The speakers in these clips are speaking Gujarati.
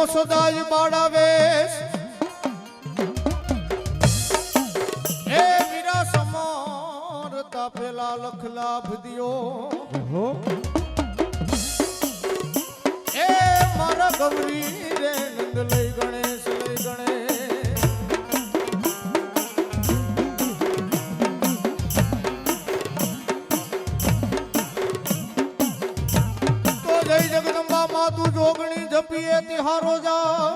સદાય બાળાવેશ એ વીરા સમારતા પેલા લખ લાભ દિયો એ મારા ગૌરી રે નંદ લઈ ગણેશ લઈ ગણેશ તો જય જગદંબા માતું જોગણી જપીએ તિહારો જા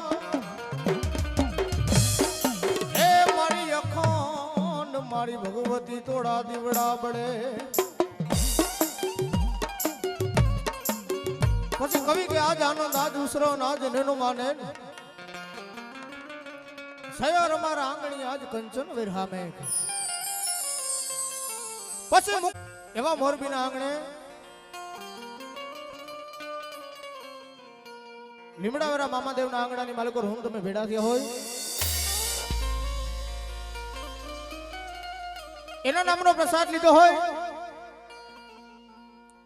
એ મારી અખંડ મારી ભગવતી તોડા દીવડા બળે પછી કવિ કે આજ આનંદ આજ ઉસરો આજ નેનો માને સયર મારા આંગણી આજ કંચન વિરહામે પછી એવા મોરબીના આંગણે લીમડાવાળા મામાદેવના આંગણાની માલિકો રૂમ તમે ભેડા થયા હોય એના નામનો પ્રસાદ લીધો હોય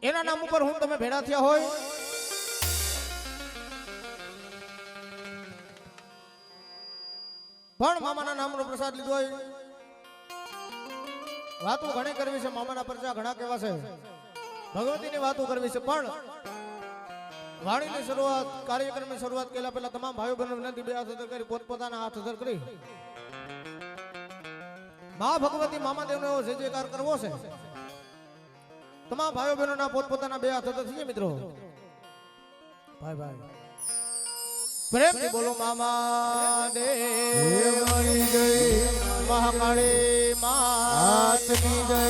એના નામ ઉપર હું તમે ભેડા થયા હોય પણ મામાના નામનો પ્રસાદ લીધો હોય વાતો ઘણી કરવી છે મામાના પરચા ઘણા કેવા છે ભગવતીની વાતો કરવી છે પણ વાણીની શરૂઆત કાર્યક્રમની શરૂઆત કર્યા પહેલા તમામ ભાઈઓ બહેનો વિનંતી બે હાથ અધર કરી પોતપોતાના હાથ અધર કરી મા ભગવતી મામાદેવનો એવો જયજયકાર કરવો છે તમામ ભાઈઓ બહેનોના પોતપોતાના બે હાથ અધર થઈએ મિત્રો ભાઈ ભાઈ પ્રેમથી બોલો મામા દેવની જય મહાકાળી માતની જય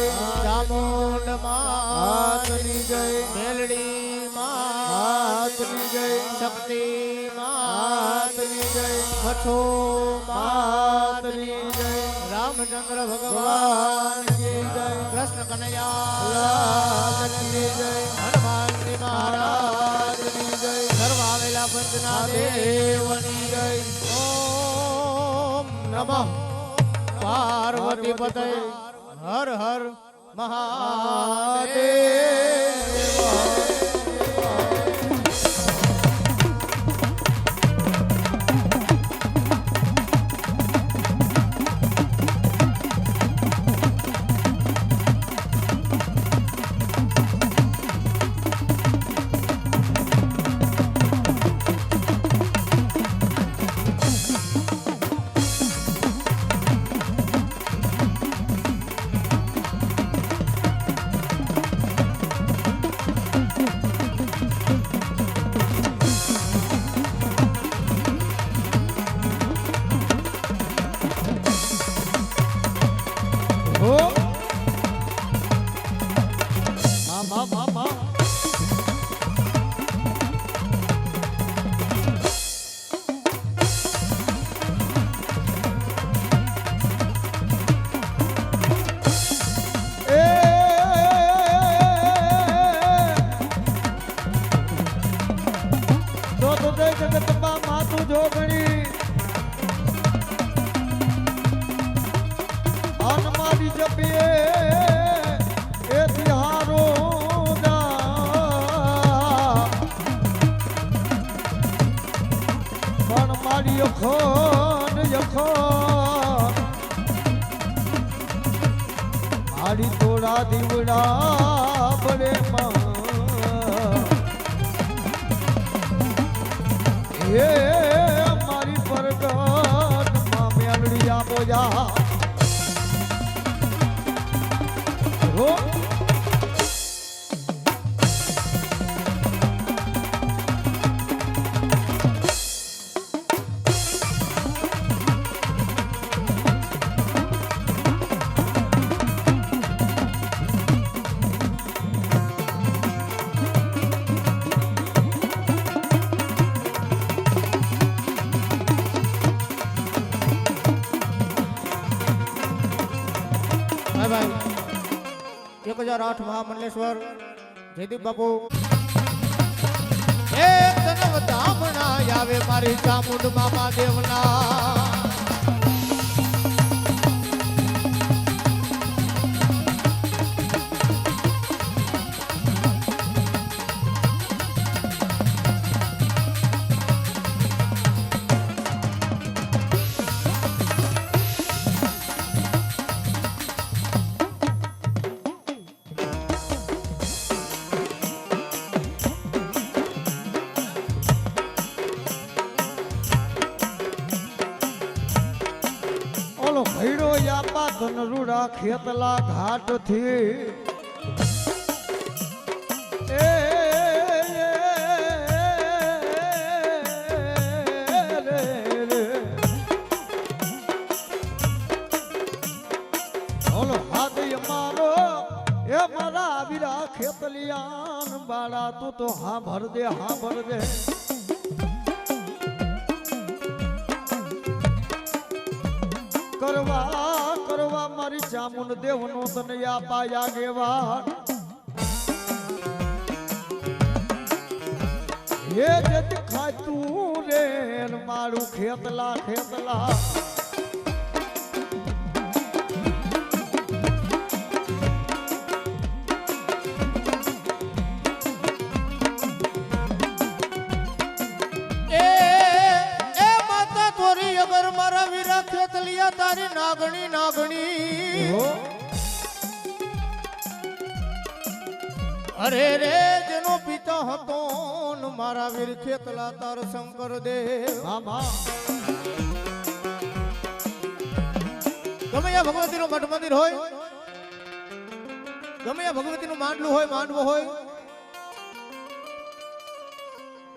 ચામુંડ માતની જય મેલડી માતની જય શક્તિ માતની જય મઠો માતની જય રામચંદ્ર ભગવાન કી જય કૃષ્ણ કનૈયા કી જય હનુમાનજી મહારાજની જય સર્વાવેલા પંચના દેવની જય ઓમ નમઃ પાર્વતી પતય હર હર મહાદેવ જગદંબા માતું જોગણી હનુમાની જપીએ એ તિહારો પણ મારી અખંડ યખંડ મારી તોડા દીવડા બળે માં એ મારી પરગટ માં મેલડી આપો જા હો ભાઈ 1008 મહામંડલેશ્વર જયદીપ બાપુ એ તનવ ધામણા આવે મારી ચામુંડ મામા દેવના બાબા ધનરુડા ખેતલા ઘાટ થી મારા વીરા ખેતલિયાન બાળા તું તો હા ભર દે કરવા મારી ચામુંડ દેવનો તને પાયા ગેવા એ જત ખાતું રે મારું ખેતલા તારી નાગણી અરે રે જેનો પિતા હતો મારા વીર ખેતલા તાર શંકર દેવ ગમે આ ભગવતી નું મઠ મંદિર હોય ગમે આ ભગવતી નું માંડવો હોય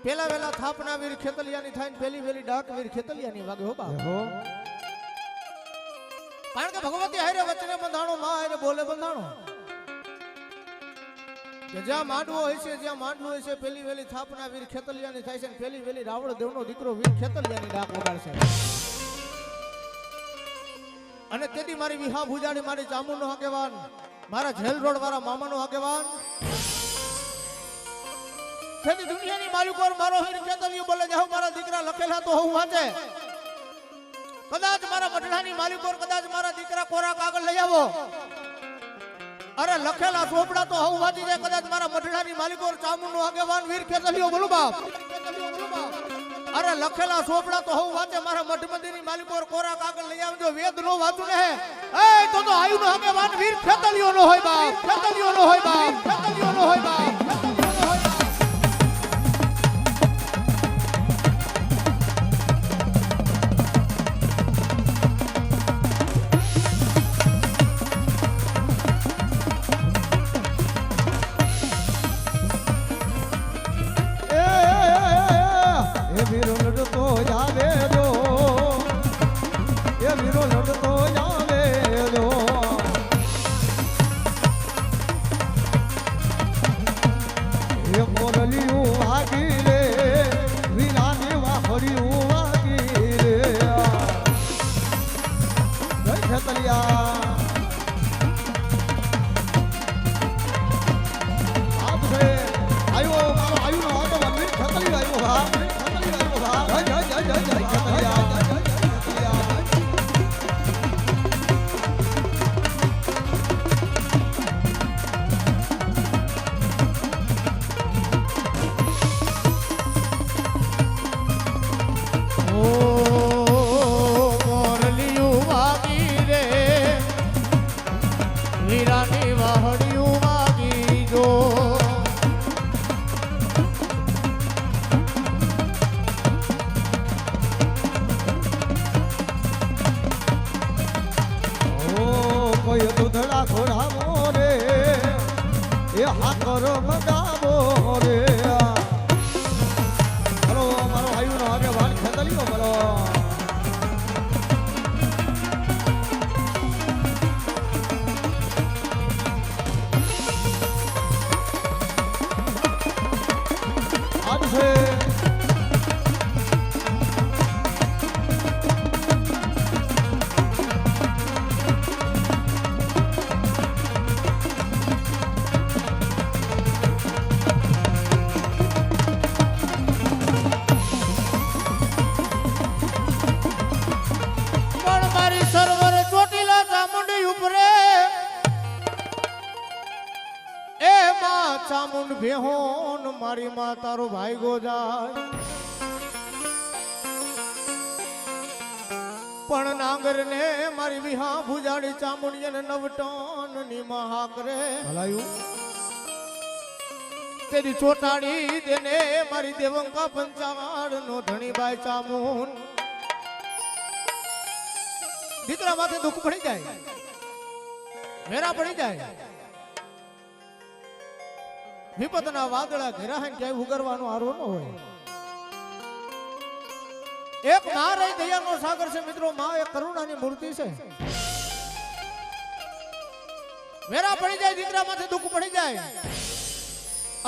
પેલા વેલા થાપના વીર ખેતલિયાની થાય ને પેલી વેલી ડાક વીર ખેતલિયાની વાગે હો બા કારણ કે ભગવતી હારે વચને બંધાણો માં હારે બોલે બંધાણો કે જ્યાં માંડવો હોય છે જ્યાં માંડવું હોય છે પેલી વેલી થાપના વીર ખેતલિયાની થાય છે ને પેલી વેલી રાવણ દેવનો દીકરો વીર ખેતલિયાની ડાક વગાડશે અને તેથી મારી વિહા ભુજાડી મારી ચામુંડનો આગેવાન મારા જેલ રોડ વાળા મામાનો આગેવાન તેથી દુનિયાની માલિકો મારો વીર ખેતલિયો બોલે જાવ મારા દીકરા લખેલા તો હું વાંચે કદાચ મારા મઢડાની માલિકો કદાચ મારા દીકરા કોરા કાગળ લઈ આવો અરે લખેલા ચોપડા તો હું વાંચી જાય કદાચ મારા મઢડાની માલિકો ચામુંડનો આગેવાન વીર ખેતલિયો બોલું બાપ અરે લખેલા ચોપડા તો હું વાંચે મારા મઠ મંદિરની માલિકો કોરા કાગળ લઈ આવજો વેદ નો વાંચું ને એ તો આયુ નો આગેવાન વીર ખેતલિયો નો હોય બાપ ખેતલિયો નો હોય બાપ ખેતલિયો નો હોય બાપ ચામુંડ ભેહોન મારી માં તારો ભાઈ ગોજાય પણ નાગર ને મારી વિહા ભુજાડી ચામુંડિયન નવટોન ની મહાકરે ભલાયું તેરી ચોટાડી દેને મારી દેવંકા પંચાવાડ નો ધણીબાઈ ચામુંડ દીકરા માથે દુઃખ પડી જાય, વેરા પડી જાય, વિપતના વાદળા ઘેરા હે ક્યાંય ઉગરવાનો આરો ન હોય. એક માં રહી દયાનો સાગર છે મિત્રો, માં એક કરુણાની મૂર્તિ છે. વેરા પડી જાય, દીકરા માથે દુઃખ પડી જાય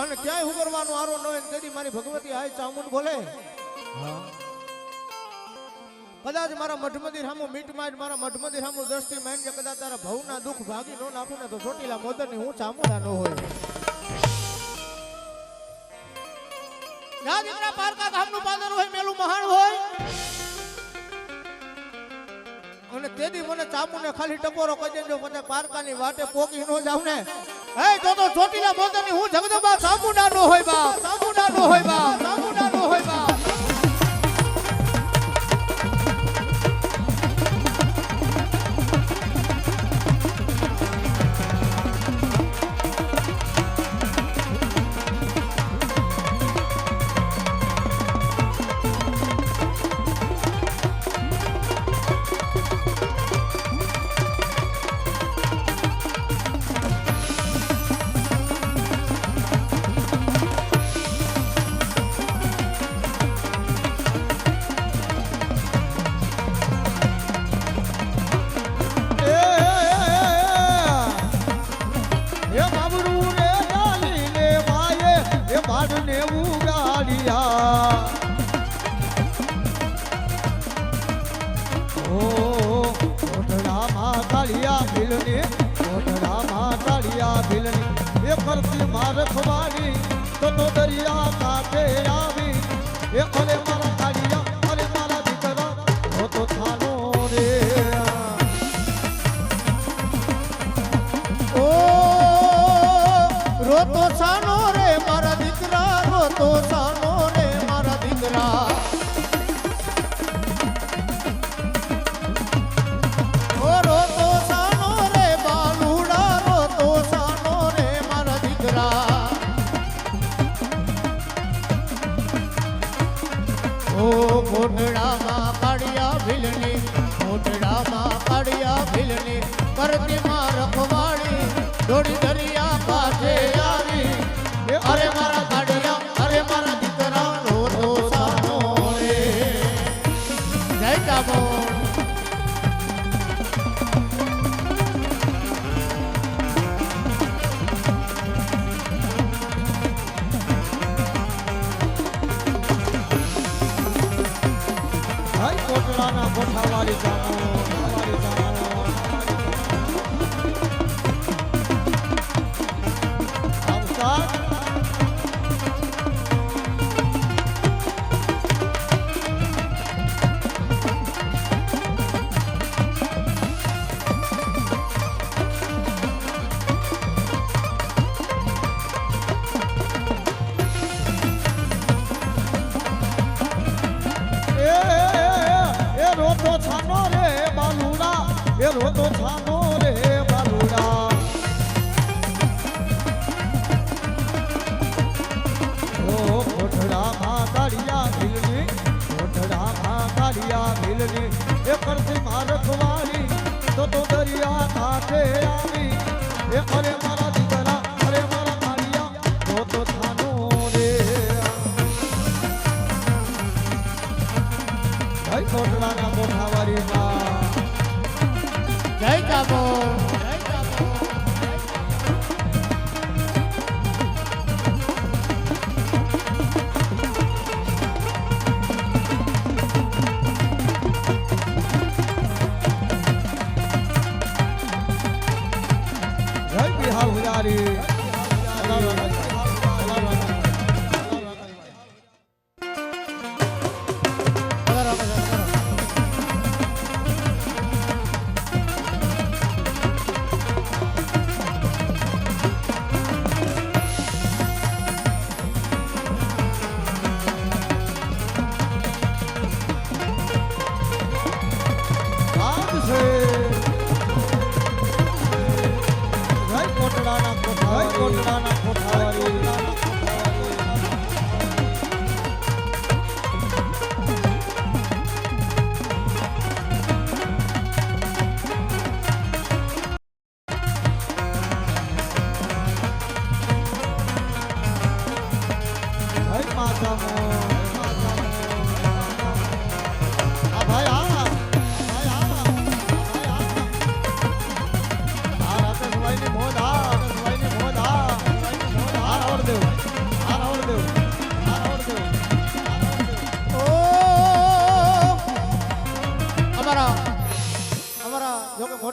અને ક્યાંય ઉગરવાનો આરો ન હોય, તેથી મારી ભગવતી આય ચામુંડ બોલે, કદાચ મારા મઠમદી રામુ મીટ માટ, મારા મઠમદી રામુ દ્રષ્ટિ માઇન કે કદાચ તારા ભવના દુઃખ ભાગી ન નાખું ને તો ચોટીલા મોદરની હું ચામુંડા ન હોય. યા દીકરા પારકા ગામનું પાદર હોય, મેલું મહાન હોય અને તેથી મને ચામુંડને ખાલી ટકોરો કહી દેજો, પછી પારકાની વાટે પોકી ન જાવ ને, હે તો ચોટીલા મોદરની હું જગદંબા ચામુંડા નો હોય બા, ચામુંડા નો હોય બા, ચામુંડા નો હોય બા. રખવાડી તો દરિયા કાંઠે આવી, એ અરે મારા કાળિયા, અરે મારા દીકરા તો થાનો રે. ઓ રોતો સાનો રે મારા દીકરા, રોતો સાનો રે મારા દીકરા. ઓ રોતો સાનો રે બાલુડા, રોતો સાનો રે મારા દીકરા. ઓ કોટડામાં કાળિયા ભીલની, કોટડામાં કાળિયા ભીલની, કરતી માં રખવાડી દોડી દરિયા કાંઠે આવી, અરે મારા કાળિયા, અરે મારા દીકરા રોતો સાનો રે. જય ચામુંડ. કોટલાના કોઠાવાળી જામો, રોતો છાનો રે બાલુડા, એ રોતો છાનો રે બાલુડા. ઓ કોઠડામાં કાળિયા ભીલની, કોઠડામાં કાળિયા ભીલની, એ કરતી માં રખવાડી તો દરિયા કાંઠે આવી, એ અરે મારા દીકરા, અરે મારા કાળિયા રોતો છાનો રે. કોટલાના કોઠાવાળી જય ચામુંડ. જય બિહાર હુજારી. કોટડાના કોઠાવાળી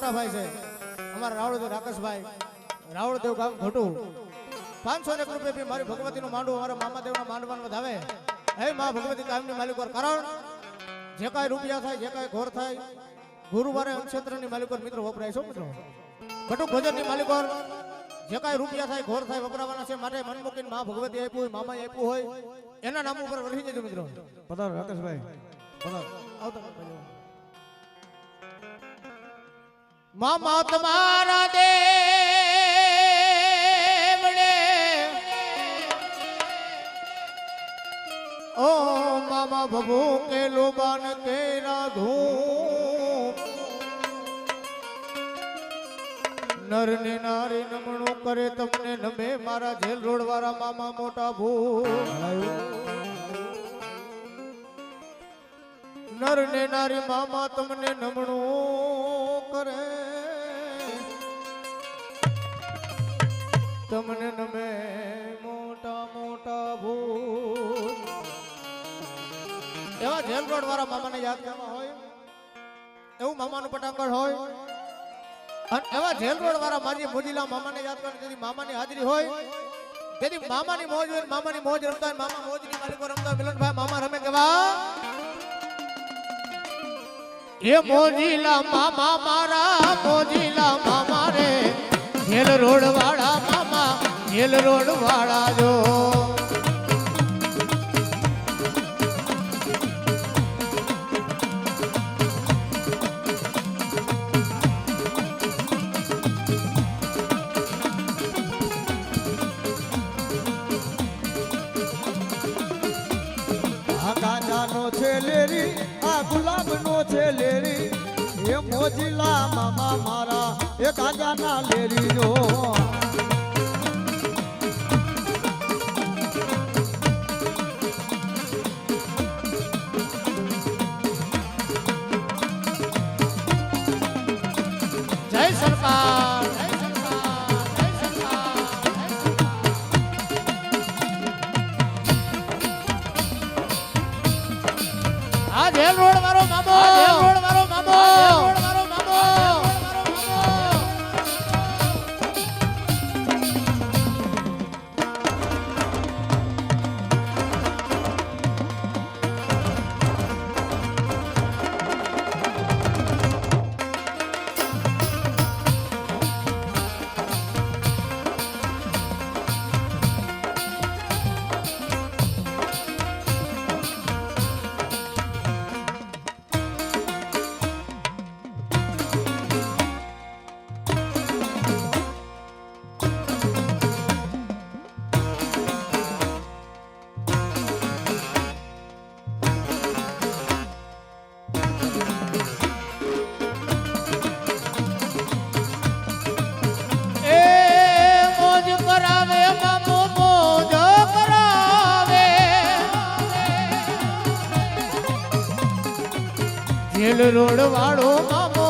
મોટા ભાઈ છે અમારા રાવળદેવ રાકેશભાઈ રાવળદેવ ગામ ઘોટું 501 રૂપિયા મારી ભગવતીનું માંડવું અમારા મામાદેવના માંડવાનું વધાવે હે માં ભગવતી કાયમની માલિકોર કારણ જે કાંઈ રૂપિયા થાય જે કાંઈ ઘોર થાય ગુરુવારે અક્ષેત્રની માલિકોર મિત્રો વપરાય છો મિત્રો ઘટુક ભોજનની માલિકોર જે કાંઈ રૂપિયા થાય ઘોર થાય વપરાવાના છે માટે મન મૂકીને માં ભગવતી આપ્યું હોય મામાએ આપ્યું હોય એના નામ ઉપર વળી જજો મિત્રો પધારો રાકેશભાઈ પધારો આવતો મામા તમારા દેવડે ઓ મામા બબુ કે લોબાન તેરા ધૂપ નર ને નારી નમણું કરે તમને નમે મારા જેલ રોડ વાળા મામા મોટા ભૂત નર ને નારી મામા તમને નમણું કરે તમને નમે મોટા મોટા ભૂત એવા જેલ રોડ વાળા મામાને યાદ કરવા હોય એવું મામાનું પટાંગણ હોય અને એવા જેલ રોડ વાળા માજી મોજીલા મામાને યાદ કરવાની જેથી મામાની હાજરી હોય તેથી મામાની મોજ હોય મામાની મોજ રમતા હોય મામા મોજની માલિકો રમતા હોય મિલનભાઈ મામા રમે કેવા એ મોજીલા મામા મારા મોજીલા મામા રે જેલ રોડ વાળા મામા જેલ રોડ વાળા જો ગાંજાનો છે લેરી આ ગુલાબનો છે લેરી એ મોજીલા મામા મારા એ ગાંજાના લેરી જો જય સરકાર આ જેલ રોડ વાળો મામો જેલ રોડ વાળો મામો જેલ રોડ વાળો મામો જેલ રોડ વાળો મામો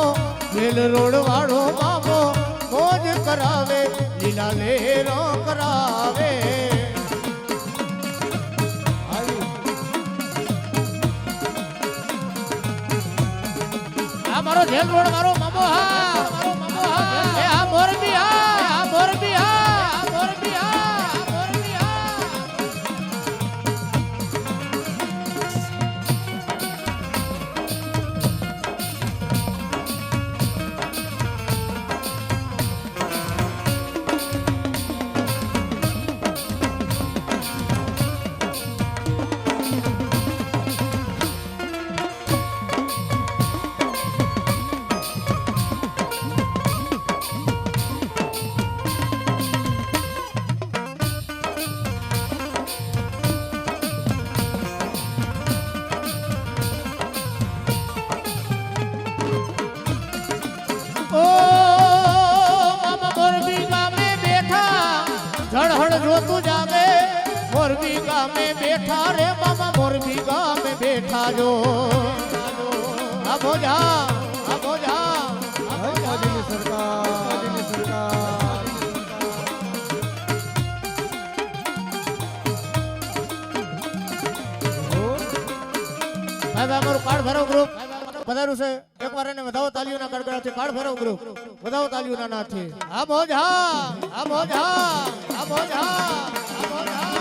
જેલ રોડ વાળો મામો મોજ કરાવે લીલા લેરો કરાવે આ મારો જેલ રોડ વાળો મામો હા આ મોરબી આ મોરબી આ મોરબી આ મોરબી આ જોતું જાવે મોરબી ગામે બેઠા રે મામા મોરબી ગામે બેઠા જો આ બોજા મોદીની સરકાર ભાઈ અમારું કાર્ડ ભરો ગ્રુપ પધાર્યું છે એકવાર એને વધાવો તાલીઓના ગડગડાથી કાળ ફેરવ ગ્રુપ વધાવો તાલીઓના નાથથી આ મોજ હા આ મોજ હા આ મોજ હા આ મોજ હા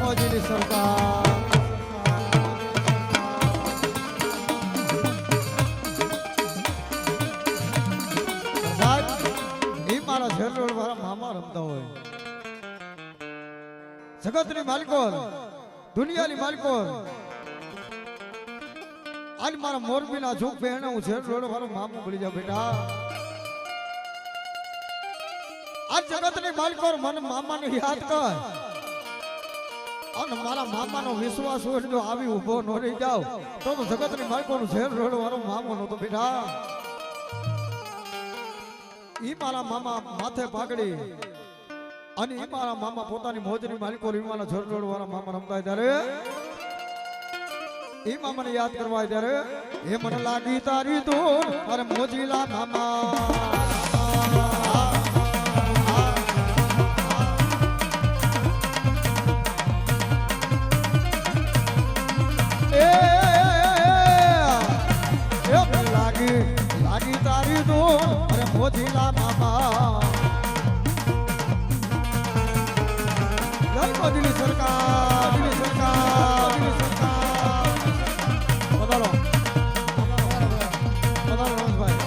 મોજીની સરકાર સાહેબ એ મારા શેરરોડ વાળા મામા રમતા હોય જગતની માલિકો દુનિયાની માલિકો આજ મારા મોરબીના ઝૂક પહેણે હું શેરરોડ વાળો મામો ભૂલી જાઉં બેટા આજ જગતની માલિકો મને મામાને યાદ કર અને મારા મામાનો વિશ્વાસ હોય જો આવી ઊભો ન રહી જાવ તો જગતની માલિકોનું ઝેર રોડ વાળો મામો નતો બેટા ઈ મારા મામા માથે પાઘડી અને ઈ મારા મામા પોતાની મોજની માલિકો ઈમાના ઝેર રોડ વાળા મામા રમતા ત્યારે ઈ મામાને યાદ કરવા ત્યારે એ મને લાગી તારી દૂર અરે મોજીલા મામા લાગી તારી દો અરે મોજીલા મામા જય મોદીની સરકાર પધારો રમેશભાઈ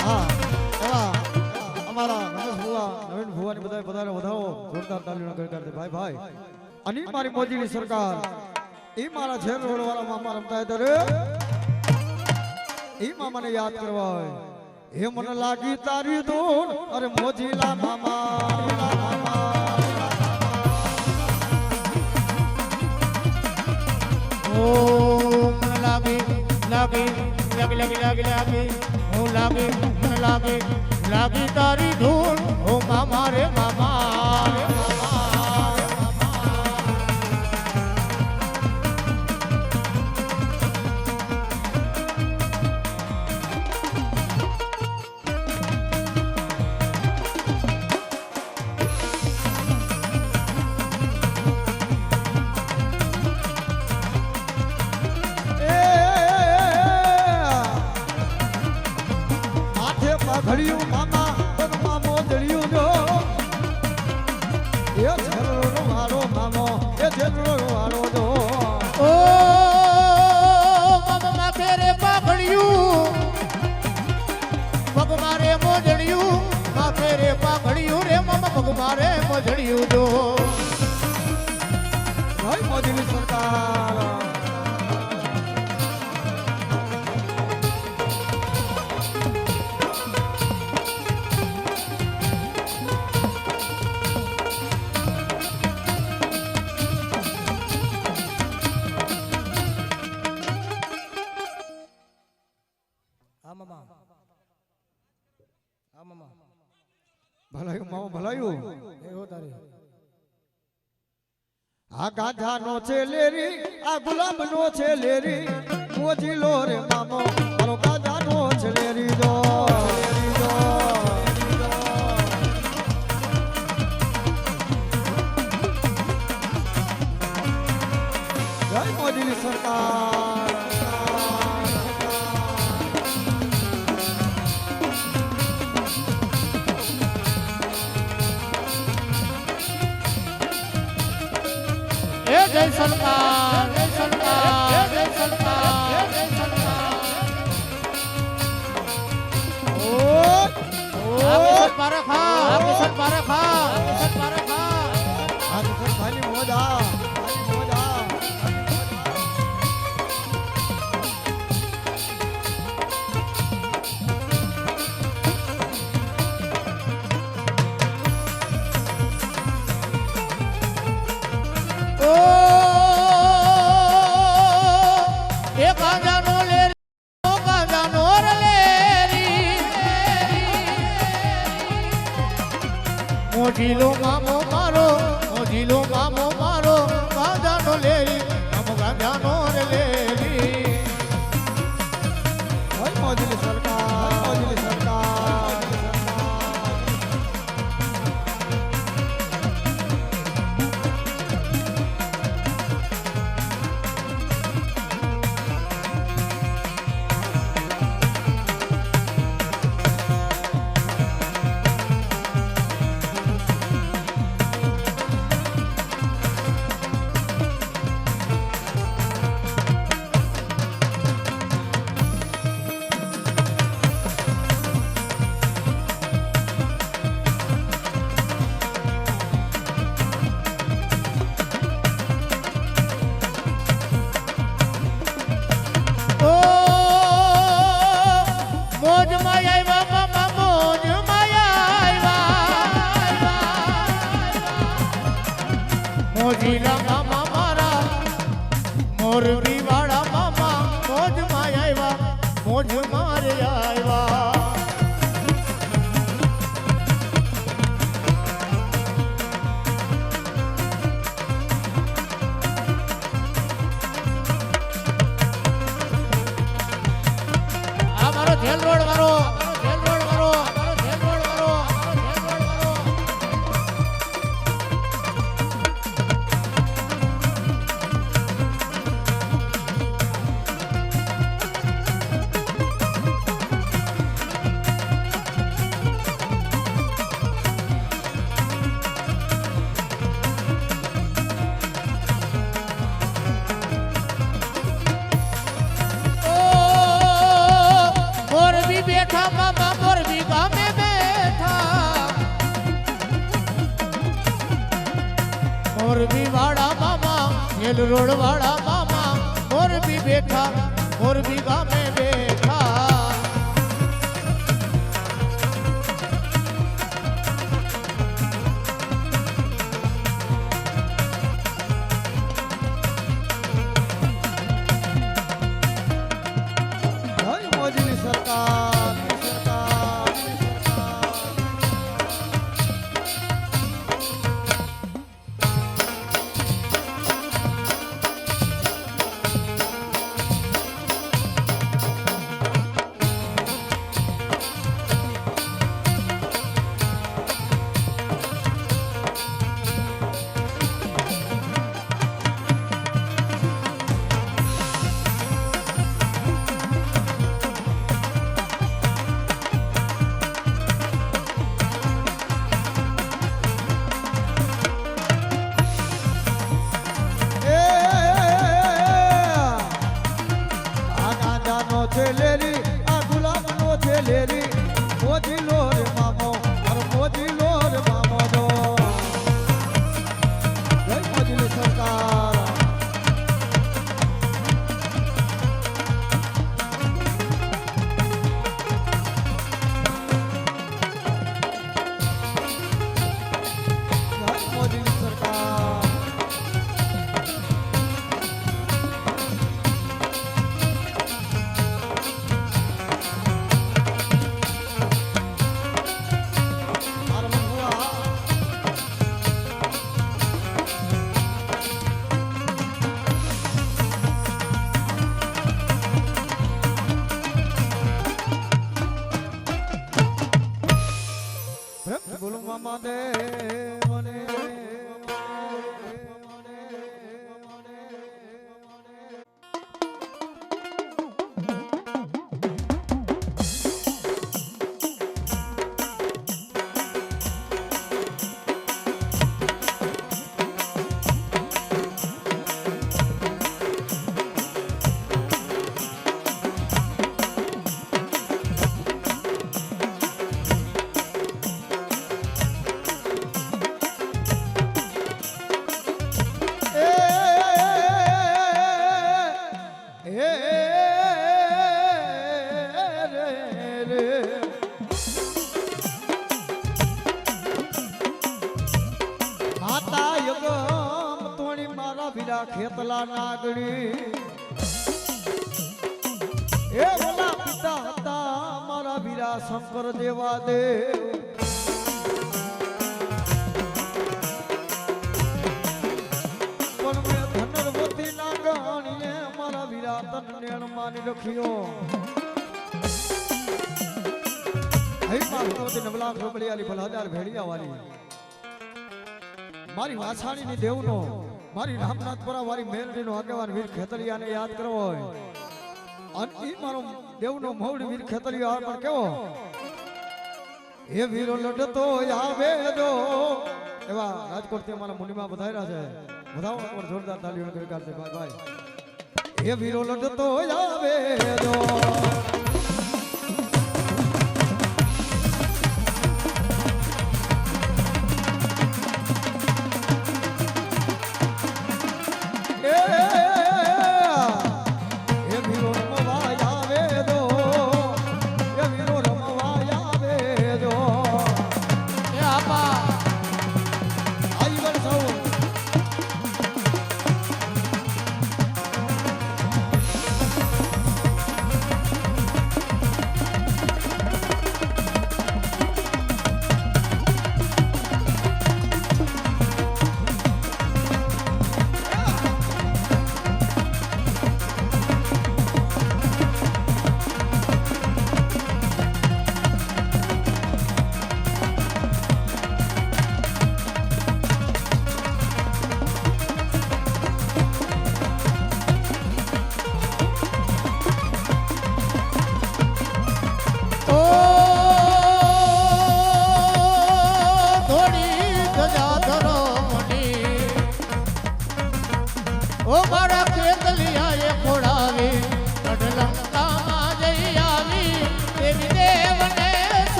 હા એવા અમારા રમેશ ભુવા નવીન ભુવાની બધા પધારો વધાવો જોરદાર તાલીઓના ગણકાર ભાઈ ભાઈ અને મારી મોદીની સરકાર ઈ મારા ઝેર રોડ વાળા મામા રમતા ત્યારે ઈ મામાને યાદ કરવા હોય એ મને લાગી તારી દૂર અરે મોજીલા મામા ઓ મને લાગી લાગી લાગી લાગી લાગી લાગી ઓ લાગી મને લાગી લાગી તારી ધૂન ઓ મામા રે મામા રે ઘડિયું મામા પણ મામો જડિયું જો એ છેલ્લો વાળો મામો એ છેલ્લો વાળો જો ઓ મામા માથે રે પાઘડિયું પગ મારે મોજડિયું માથે રે પાઘડિયું રે મામા પગ મારે મોજડિયું જો જય મોદીની સરકાર ભલાયું મામા ભલાયું આ ગાંધા નો છે લેરી આ ગુલાબ નો છે લેરી મોજીલો રે મામો મારો ગાંધા નો છે લેરી જો જય મોદીની સરકાર જય સરકાર જય સરકાર જય સરકાર જય સરકાર ઓ કિશન પારખા કિશન પારખા કિશન પારખા આ કિશન ભાઈની મોજા મોજીલો મામો મારો મોજીલો મામો મારો ગાંજાનો લેરી આમ ગાંજાનો રે લેરી હોય મોજલી સરકાર મોજલી સરકાર ઓ મોજમાં આવ્યા મામા મોજમાં આવ્યા મોજીલા મામા મારા મોરબી વાળા મામા મોજમાં આવ્યા મોજ મારે આવ્યા આ મારો જેલ રોડ વાળો જેલ રોડ વાળો મારો જેલ રોડ વાળો જેલ રોડ વાળો મોરબી બેઠા મામા મોરબી ગામે બેઠા મોરબી વાળા મામા જેલ રોડ વાળા મામા મોરબી બેઠા મોરબી ગામે બેઠા હોય મોજલી સરકાર સરકાર છે લેરી આ ગુલાબ નો છે લેરી મોજીલો રે મામો મારો મોજીલો રે મામો જો જય મોજલી સરકાર જય મોજલી સરકાર બોલો મામા દે મને ખેતલા નાગણી એ ઓલા પિતા હતા મારા વીરા શંકર દેવા દેવ તમને અનુમાની લખ્યો અહીં માં ભગવતી નવલાખ રોકડિયાલી ભલ હજાર ભેડિયા વાળી મારી વાછાણીની દેવનો મારી રામનાથપુરા વાળી મેલડીનો આગેવાન વીર ખેતલિયાને યાદ કરવો હોય અને ઈ મારો દેવનો મૌડ વીર ખેતલિયો આ પણ કેવો એ વીરો લડતો આવે દો એવા રાજકોટ થી અમારા મુનિમાં વધાર્યા છે વધાવો પર જોરદાર તાળીઓનો ગણકાર છે ભાઈ એ વીરો લડતો આવે દો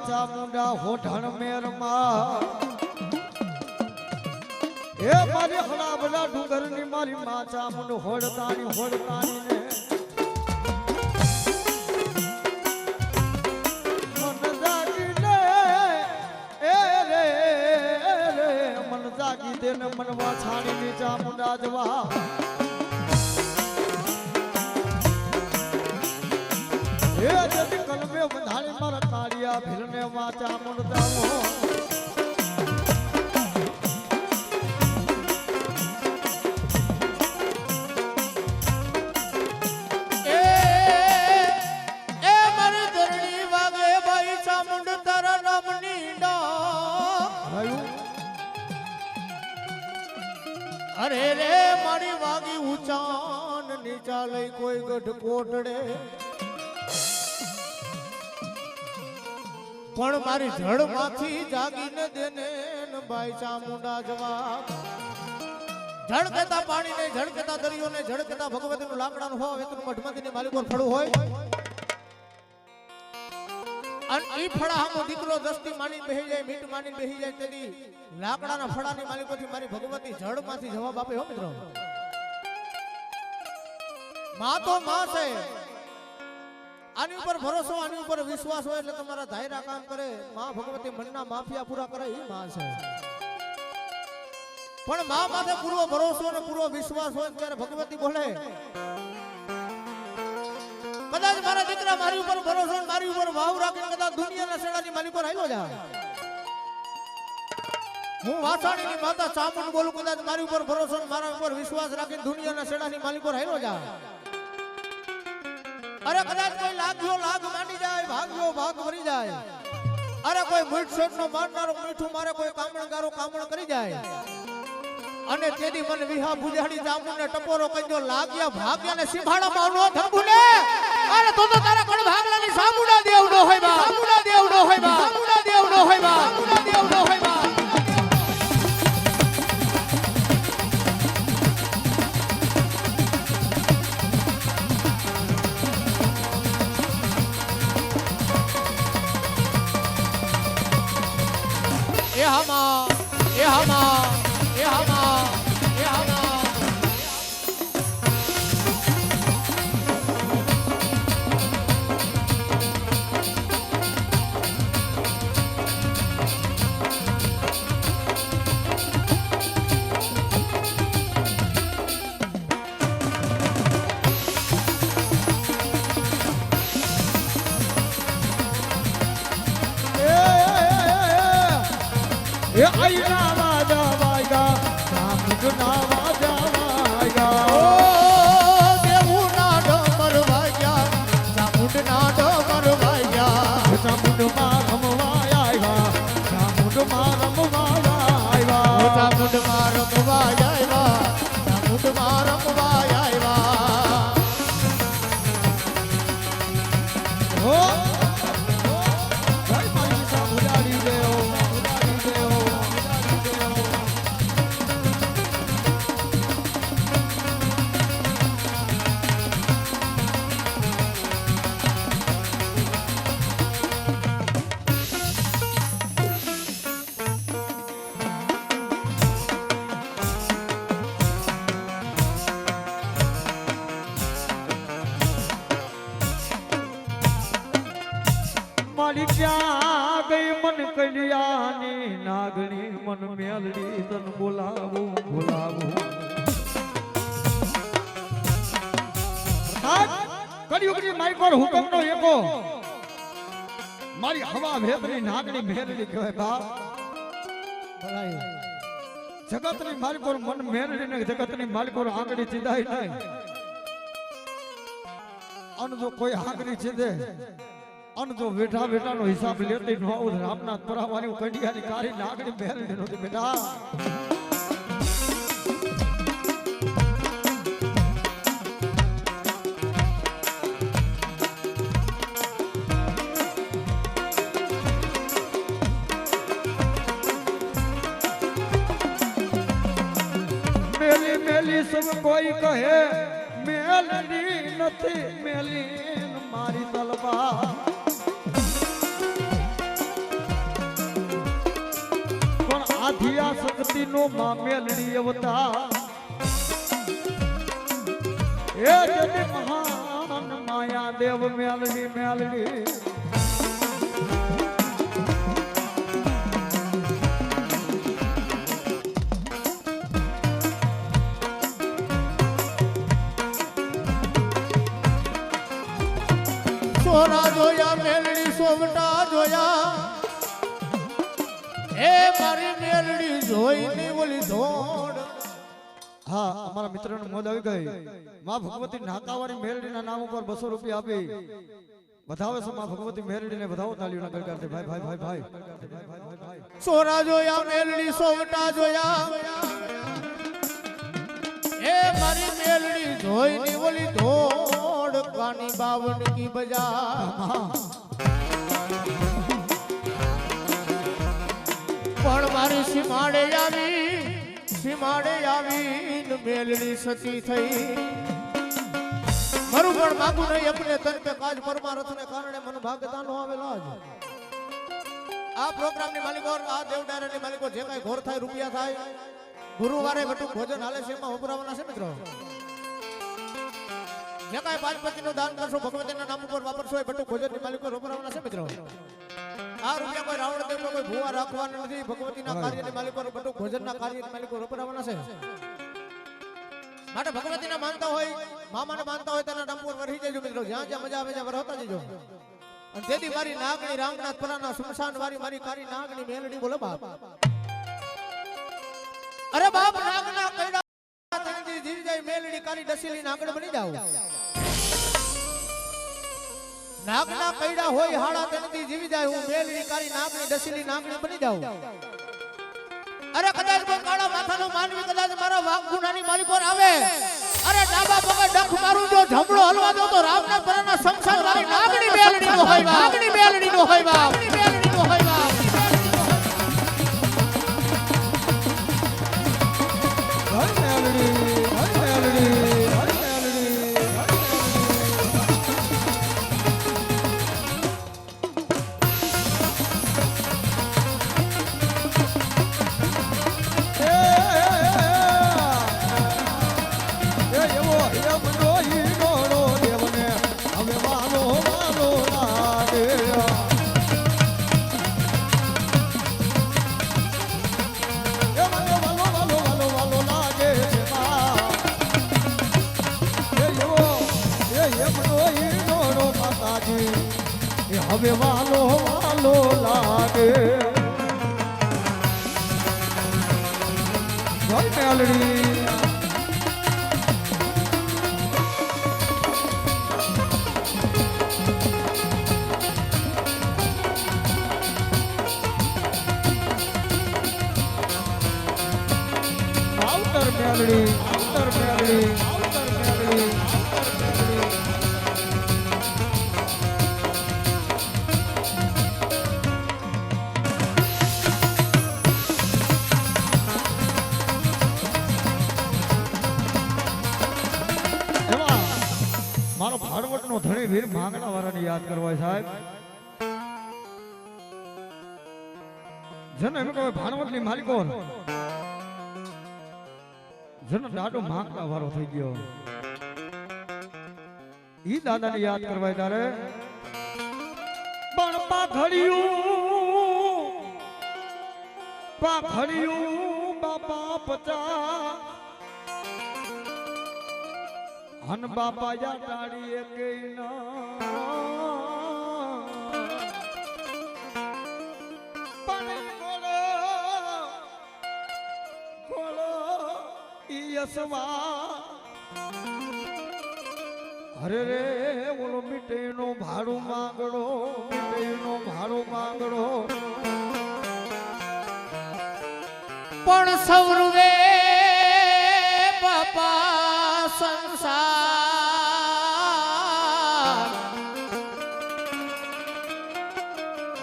ચામુંડા હોઠણ મેરમાં એ મારી હળા બધા ડુંગરની મારી માં ચામુંડ હોડતાની ને મન જાગી ને એ રે મન જાગી દે ને મનવા છાણી ની ચામુંડા જવા એ જતી કલમે બંધાણી મારા કાળિયા ભીલને વાચા મુંડાવો એ મારી ધરણી વાગે ભાઈ ચામુંડ તારા નામની ડા અરે રે મારી વાગી ઊંચાન નીચા લઈ કોઈ ગઢ કોટડે પણ મારી જળ માંથી જાગીને દેને ને બાઈ ચામુંડા જવાબ જળ કેતા પાણી ને જળ કેતા દરિયો ને જળ કેતા ભગવતી નું લાકડાનું હોય વેતનું મઠમતી ની માલિકો ફળું હોય અને ઈ ફળા હામો દીકરો દસ્તી માની બેહી જાય મીઠ માની બેહી જાય તેની લાકડાના ફળાની માલિકો થી મારી ભગવતી જળ માંથી જવાબ આપે હો મિત્રો માં તો માં છે આની ઉપર ભરોસો આની ઉપર વિશ્વાસ હોય એટલે તમારા ધાયરા કામ કરે માં ભગવતી મનના માફિયા પૂરા કરે એ માં છે પણ માં માથે પૂરો ભરોસો અને પૂરો વિશ્વાસ હોય ત્યારે ભગવતી બોલે કદાચ મારા દીકરા મારી ઉપર ભરોસો અને મારી ઉપર ભાવ રાખીને કદાચ દુનિયાના સેડાની માલિક પર આયલો જા હું વાસાણીની માતા ચામુંડ બોલું કદાચ મારી ઉપર ભરોસો અને મારા ઉપર વિશ્વાસ રાખીને દુનિયાના સેડાની માલિક પર આયલો જા અરે કદાચ કોઈ લાગ્યો લાગ માંડી જાય ભાગ્યો ભાગ ભરી જાય અરે કોઈ મીઠ શેઠનો મારનારો મીઠું મારે કોઈ કામણગારો કામણ કરી જાય અને તેદી મન વિહા બુજાડી ચામુંડ ને ટપોરો કજો લાગ્યા ભાગ્યા ને સિંભાડા માનો ધંબુને અરે તો તારા કોણ ભાગલાની સામુડા દેવ નો હોય બા સામુડા દેવ નો હોય બા સામુડા દેવ નો હોય બા સામુડા દેવ નો હોય બા એ હમા એ હમા એ હમા એ હમા એ આઈના વાજા વાયગા સામુના વાજા વાયગા ઓ દેવુના ડમર વાગ્યા સામુંડના ડમર વાગ્યા સામુંડમાં રમવા આવ્યા સામુંડમાં રમવા આવ્યા સામુંડમાં રમવા આવ્યા સામુંડમાં રમવા આવ્યા હો ભાઈ મારી સામુડાડી દેઓ ઉડાડી દેઓ ઉડાડી દેઓ મારી ક્યાં ગઈ મન કલ્યાણી નાગણી મન મેલડી તન બોલાવું બોલાવું કળિયુગની મારી પર હુકમનો એકો મારી હવા ભેદની નાગણી મેલડી કહેવાય બાપ જગતની મારી પર મન મેલડી ને જગતની મારી પર આંગળી ચીદાય નહીં અન જો કોઈ આંગળી ચીદે અન જો બેઠા બેઠાનો હિસાબ લેતી ન આવું રામનાથ પરાવાની કંડિયાની કારી નાગણી મેલડી નહોતી બેટા મેલી મેલી સબ કોઈ કહે મેલડી નથી મેલી મારી તલવાર આધિયા શક્તિ નો માં મેલડી અવતાર એ જને મહાન માયા દેવ મેલડી મેલડી સોના જોયા મેલડી સોમટા જોયા એ મારી મેલડી જોઈની ઓલી ધોડ હા અમારા મિત્રનો મોજ આવી ગઈ માં ભગવતી નાકાવાળી મેલડીના નામ ઉપર 200 રૂપિયા આપી વધાવે છે માં ભગવતી મેલડીને વધાવો તાળીઓના ગણગારથી ભાઈ ભાઈ ભાઈ ભાઈ સોના જોયા મેલડી સોમટા જોયા એ મારી મેલડી જોઈની ઓલી ધોડ કાની બાવન કી બજા પણ મારી સીમાડે આવી ને મેલડી સતી થઈ મારું પણ માગું નહીં અપને તન પે કાજ પરમારથ ને કારણે મન ભાગતા નો આવેલા જ આ પ્રોગ્રામ ની માલિકો આ દેવ ડાયરા ની માલિકો જે કાંઈ ઘોર થાય રૂપિયા થાય ગુરુવારે બટુક ભોજન હાલે છે એમાં વપરાવાના છે મિત્રો જે કાંઈ પાંચપતિ નું દાન કરશો ભગવતીના નામ ઉપર વાપરશો એ બટુક ભોજન ની માલિકો વપરાવાના છે મિત્રો આ રૂપિયા કોઈ રાવણ દેવ કોઈ ભૂવા રાખવાના નથી ભગવતીના કાર્યની માલિકો બટુક ભોજનના કાર્યની માલિકો વપરાવાના છે માટે ભગવતીને માનતા હોય મામાને માનતા હોય તેના નામ ઉપર વરહી જજો મિત્રો જ્યાં જ્યાં મજા આવે ત્યાં વરહતા જજો અને તેથી મારી નાગણી રામનાથ પરાના સુમશાન વાળી મારી કારી નાગણી મેલડી બોલો બાપ અરે બાપ નાગના કઈડા તણજી જીવી જાય મેલડી કારી ડસીલી નાગણ બની જાવ નાગના કઈડા હોય હાડા તણજી જીવી જાય હું મેલડી કારી નાગણી ડસીલી નાગણી બની જાવ અરે કદાચ કોઈ કાળા માથાનો માનવી કદાચ મારા વાઘ ગુનાની માલિક પર આવે અરે ડાબા પગે ડખ મારું જો જમણો હલવા દો તો રામના પરના સંસાર વાળી નાગણી બેલડી નો હોય બાપ નાગણી બેલડી નો હોય બાપ બેલડી નો હોય બાપ હવે વાલો વાલો લાગે જય મેલડી આવતર મેલડી આવતર મેલડી આવતર મેલડી મારો ભાણવટનો ધણી વીર માંગણા વાળાને યાદ કરવા સાહેબ જેને એમ કહે ભાણવટની માલિકો જેનો દાડો માંગણા વાળો થઈ ગયો ઈ દાદાને યાદ કરવા તારે પણ પાખડિયું બાપા પચા હન બાપા યા ડાળી એકે પણ ગોળો ઈ યસવા અરે રે ઓલો મીઠેનો ભાડું માંગડો મીઠેનો ભાડું માંગડો પણ સૌરવે બાપા સંસાર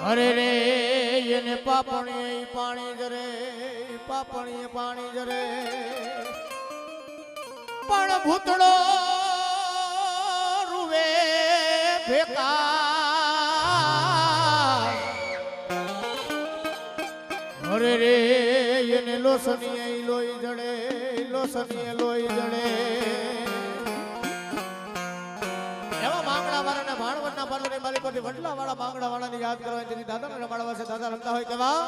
અરે રે એને પાપણી પાણી જરે પાપણી પાણી જરે પણ ભૂતળો રૂવે ભેકા અરે રે એને લોસનીએ લોહી જડે લોસનીએ લોહી જડે એવા માંગણા વાળાને ભાણવટના પાર્લરની માલિકોથી વડલા વાળા માંગણા વાળાને યાદ કરવાની જેથી દાદાને રમાડવા છે દાદા રમતા હોય કેવા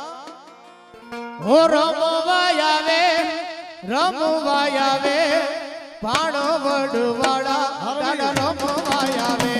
હો રમવા આવે ભાણવડ વાળા દાદા રમવા આવે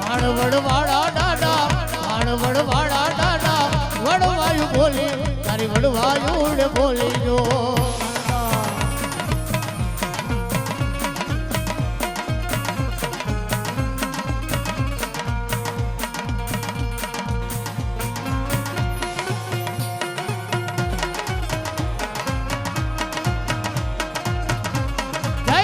ભાણવડ વાળા દાદા ભાણવડ વાળા દાદા વડવાયુ બોલી તારી વડવાયુ બોલી જો જય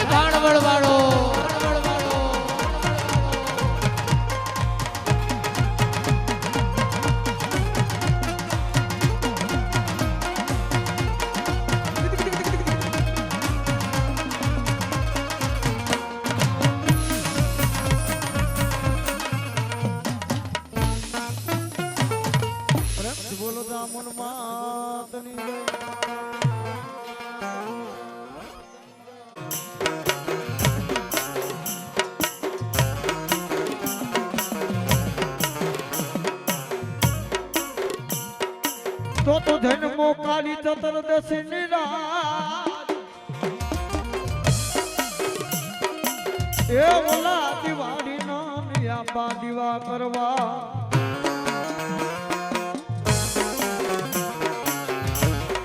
બોલો દામન માતની જય. તો જન્મો કાલી ચતુર્દશી નિરાજ એ ઓલા દિવાળી નામ આંબા દીવા કરવા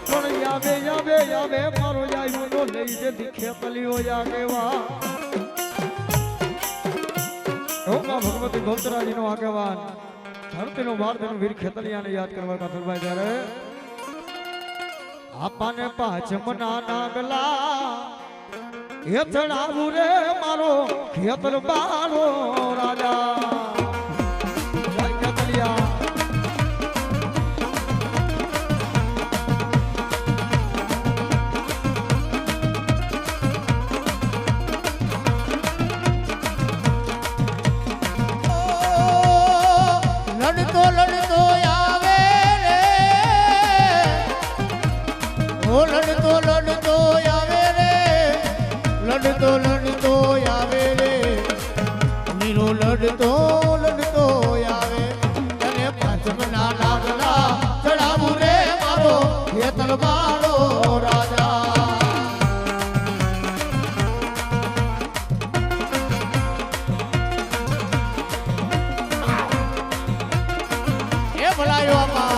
પણ યાવે મારો જાયું તો લઈ જે દીખે પલીઓ આગેવા ભગવતી ગોતરાજી નો આગેવાન ધરતીનો ભારતનો વીર ખેતલિયાને યાદ કરવા કાતરભાઈ ત્યારે આપાને પાછમના નાગલા હે ચડાવું રે મારો ખેતર બારો રાજા જય ખેતલિયા. લડતો આવે રે ઓ લડતો આવે રે લડતો આવે રે નીરો લડતો આવે તને પાંચમના નાગલા ચડાવું રે મારો ખેતર મારો રાજા. એ ભલાયો આપા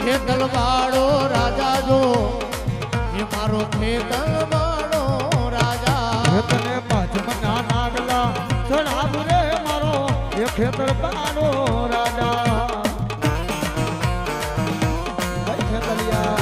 ખેતલવાળો રાજા જો એ મારો ખેતલવાળો રાજા તને પાંચમના નાગલા ચડાવું રે મારો એ ખેતર બારો રાજા જય ખેતલિયા.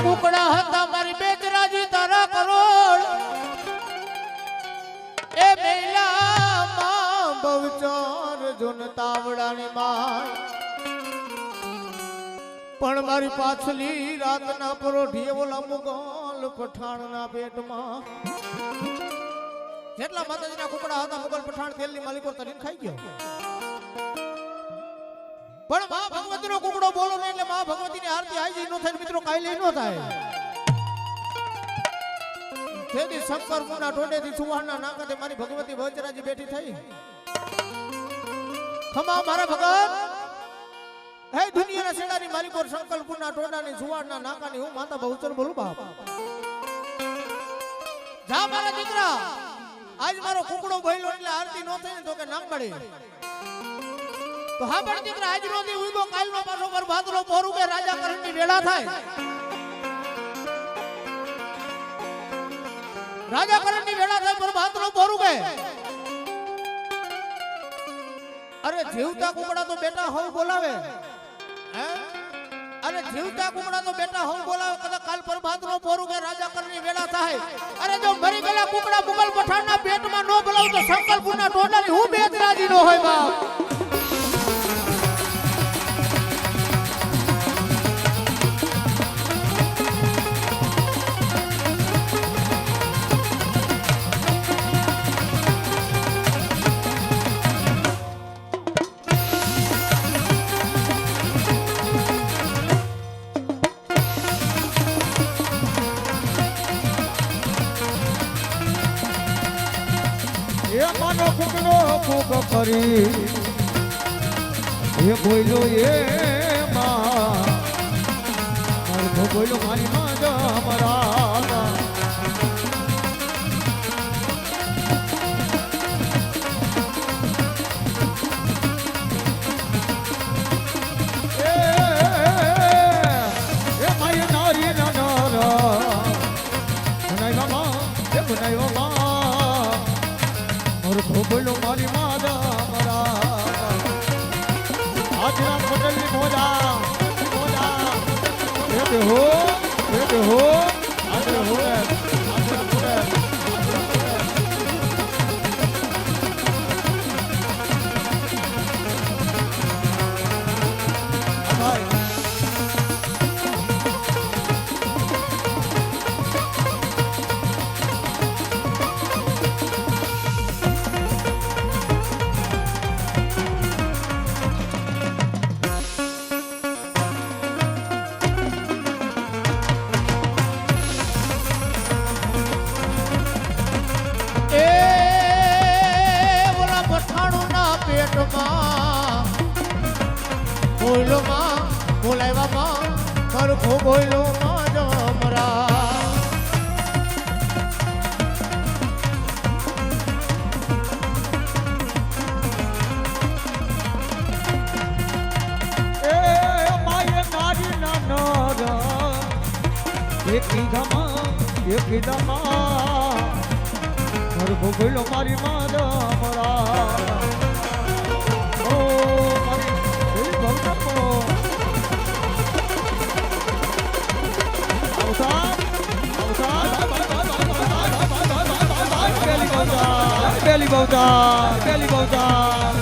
કુકડા હતા મારી બેચરાજી તારા કરોડ એ મેલા માં બવચાર જોન તાવડાની માં પણ મારી પાછલી રાતના પરોઠી ઓલા મુગલ પઠાણના પેટમાં જેટલા માતાજીના કુકડા હતા મુગલ પઠાણ તેલની માલિકો તરીને ખાઈ ગયો. પણ માં ભગવતીનો કુકડો બોલો ને એટલે માં ભગવતીની આરતી આઈ નો થાય મિત્રો કાઈ લઈ નો થાય. જેથી શંકર મુના ટોડેથી સુવાણના નાકાતે મારી ભગવતી વજરાજી બેઠી થઈ. ખમા મારા ભગત હે દુનિયાના શેડાની મારી પર શંકર મુના ટોડાની સુવાણના નાકાની હું માતા બહુચર બોલું બાપ. જા મારા દીકરા આજ મારો કુકડો બોલ્યો એટલે આરતી નો થાય તો કે નામ મળે તો હા પણ દીકરા આજ નો દી ઉઈબો કાલ નો પાછો પર ભાદરો પોરું કે રાજા કરણની વેળા થાય. રાજા કરણની વેળા થાય પર ભાદરો પોરું કે અરે જીવતા કુકડા તો બેટા હવ બોલાવે હે અરે જીવતા કુકડા તો બેટા હું બોલાવે કદાચ કાલ પ્રભાત નો પોરું કે રાજા કરની વેળા થાય અરે જો મરી ગયેલા કુકડા મુગલ પઠાણના પેટમાં નો બોલાવ તો સંકલ્પના ટોડાની હું બેત રાજી નો હોય બાપ એ માનો કુકડો કુક કરી એ બોલ્યો એ માં બોલ્યો મારી માં જ અમારા એ મારી નારી ના નારા બનાવ્યા માં એ બનાવ્યા માં બોલો મારી માદા મરા આજના પટેલની મોજા એ હો આજે હો બોલો માં બોલાવ્યા માં સરખો બોલો માં જમરા એ માય નારી ના નરા એકી ધમા સરખો બોલો મારી માદા મરા Belly Bauta